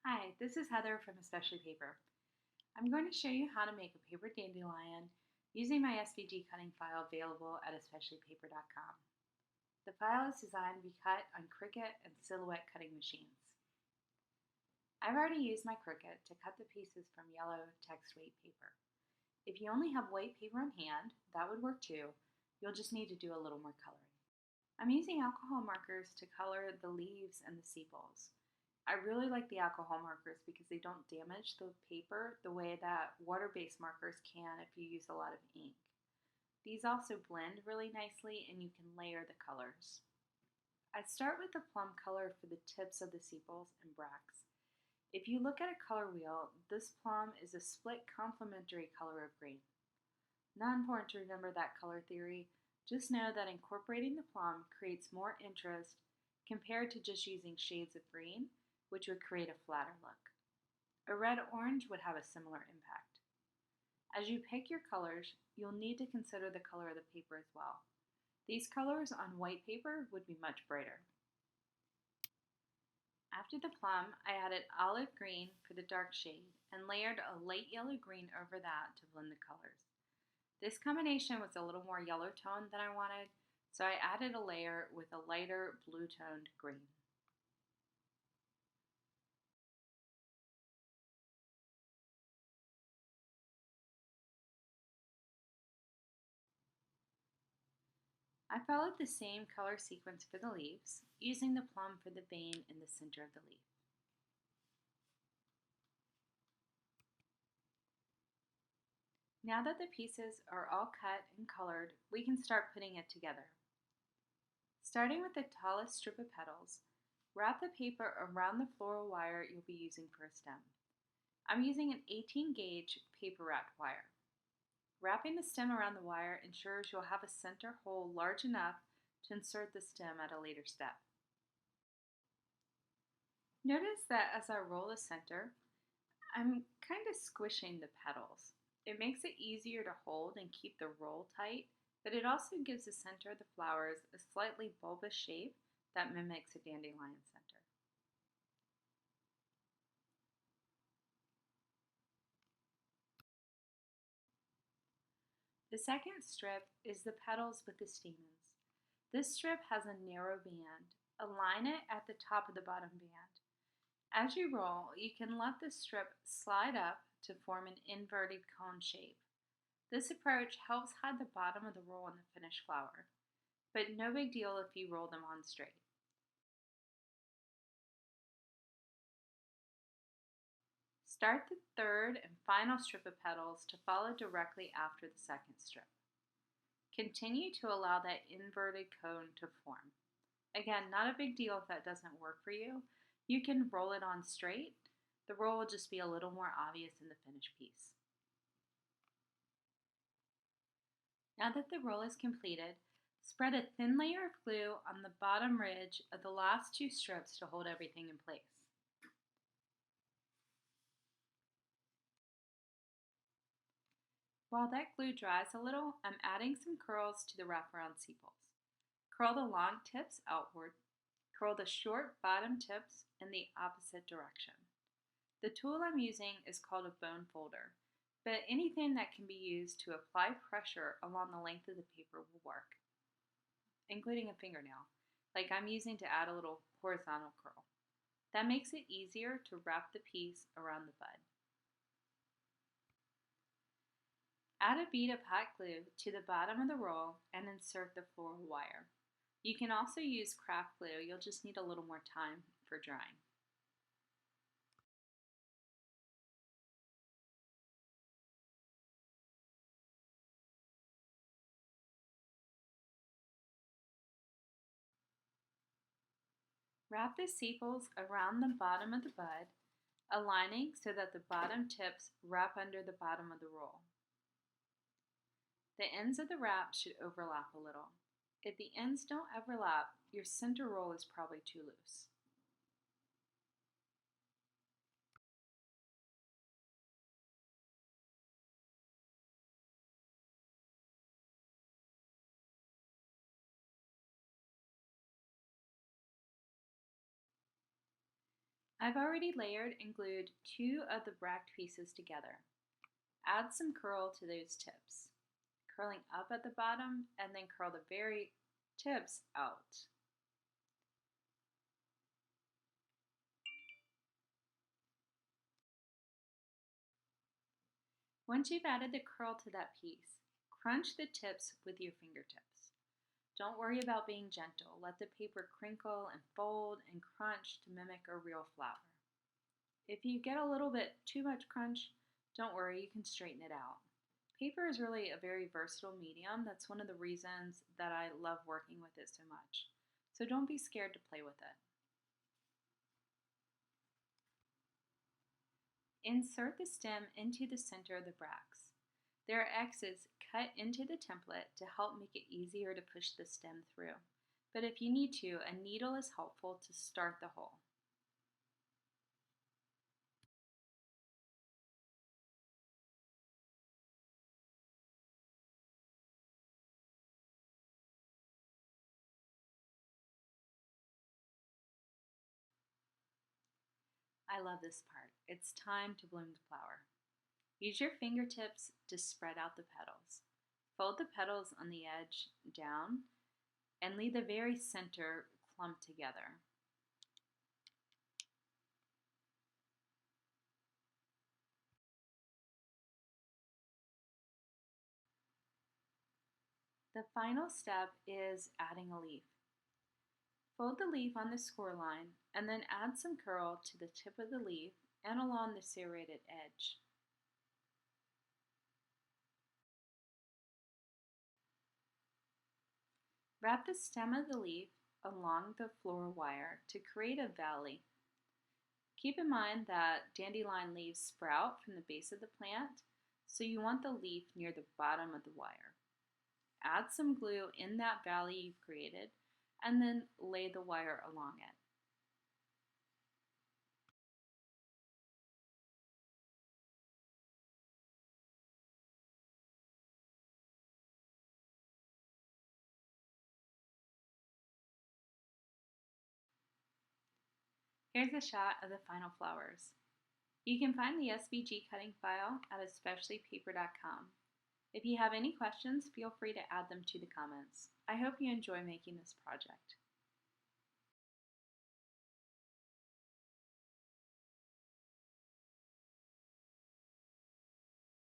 Hi, this is Heather from Especially Paper. I'm going to show you how to make a paper dandelion using my SVG cutting file available at especiallypaper.com. The file is designed to be cut on Cricut and Silhouette cutting machines. I've already used my Cricut to cut the pieces from yellow text weight paper. If you only have white paper on hand, that would work too. You'll just need to do a little more coloring. I'm using alcohol markers to color the leaves and the sepals. I really like the alcohol markers because they don't damage the paper the way that water-based markers can if you use a lot of ink. These also blend really nicely and you can layer the colors. I start with the plum color for the tips of the sepals and bracts. If you look at a color wheel, this plum is a split complementary color of green. Not important to remember that color theory, just know that incorporating the plum creates more interest compared to just using shades of green, which would create a flatter look. A red-orange would have a similar impact. As you pick your colors, you'll need to consider the color of the paper as well. These colors on white paper would be much brighter. After the plum, I added olive green for the dark shade and layered a light yellow green over that to blend the colors. This combination was a little more yellow toned than I wanted, so I added a layer with a lighter blue toned green. I followed the same color sequence for the leaves, using the plum for the vein in the center of the leaf. Now that the pieces are all cut and colored, we can start putting it together. Starting with the tallest strip of petals, wrap the paper around the floral wire you'll be using for a stem. I'm using an 18 gauge paper wrapped wire. Wrapping the stem around the wire ensures you'll have a center hole large enough to insert the stem at a later step. Notice that as I roll the center, I'm kind of squishing the petals. It makes it easier to hold and keep the roll tight, but it also gives the center of the flowers a slightly bulbous shape that mimics a dandelion center. The second strip is the petals with the stamens. This strip has a narrow band. Align it at the top of the bottom band. As you roll, you can let the strip slide up to form an inverted cone shape. This approach helps hide the bottom of the roll in the finished flower, but no big deal if you roll them on straight. Start the third and final strip of petals to follow directly after the second strip. Continue to allow that inverted cone to form. Again, not a big deal if that doesn't work for you. You can roll it on straight. The roll will just be a little more obvious in the finished piece. Now that the roll is completed, spread a thin layer of glue on the bottom ridge of the last two strips to hold everything in place. While that glue dries a little, I'm adding some curls to the wraparound sepals. Curl the long tips outward. Curl the short bottom tips in the opposite direction. The tool I'm using is called a bone folder, but anything that can be used to apply pressure along the length of the paper will work, including a fingernail, like I'm using to add a little horizontal curl. That makes it easier to wrap the piece around the bud. Add a bead of hot glue to the bottom of the roll and insert the floral wire. You can also use craft glue, you'll just need a little more time for drying. Wrap the sepals around the bottom of the bud, aligning so that the bottom tips wrap under the bottom of the roll. The ends of the wrap should overlap a little. If the ends don't overlap, your center roll is probably too loose. I've already layered and glued 2 of the bracked pieces together. Add some curl to those tips, curling up at the bottom and then curl the very tips out. Once you've added the curl to that piece, crunch the tips with your fingertips. Don't worry about being gentle. Let the paper crinkle and fold and crunch to mimic a real flower. If you get a little bit too much crunch, don't worry, you can straighten it out. Paper is really a very versatile medium. That's one of the reasons that I love working with it so much. So don't be scared to play with it. Insert the stem into the center of the bracts. There are X's cut into the template to help make it easier to push the stem through. But if you need to, a needle is helpful to start the hole. I love this part. It's time to bloom the flower. Use your fingertips to spread out the petals. Fold the petals on the edge down and leave the very center clumped together. The final step is adding a leaf. Fold the leaf on the score line and then add some curl to the tip of the leaf and along the serrated edge. Wrap the stem of the leaf along the floral wire to create a valley. Keep in mind that dandelion leaves sprout from the base of the plant, so you want the leaf near the bottom of the wire. Add some glue in that valley you've created and then lay the wire along it. Here's a shot of the final flowers. You can find the SVG cutting file at especiallypaper.com. If you have any questions, feel free to add them to the comments. I hope you enjoy making this project.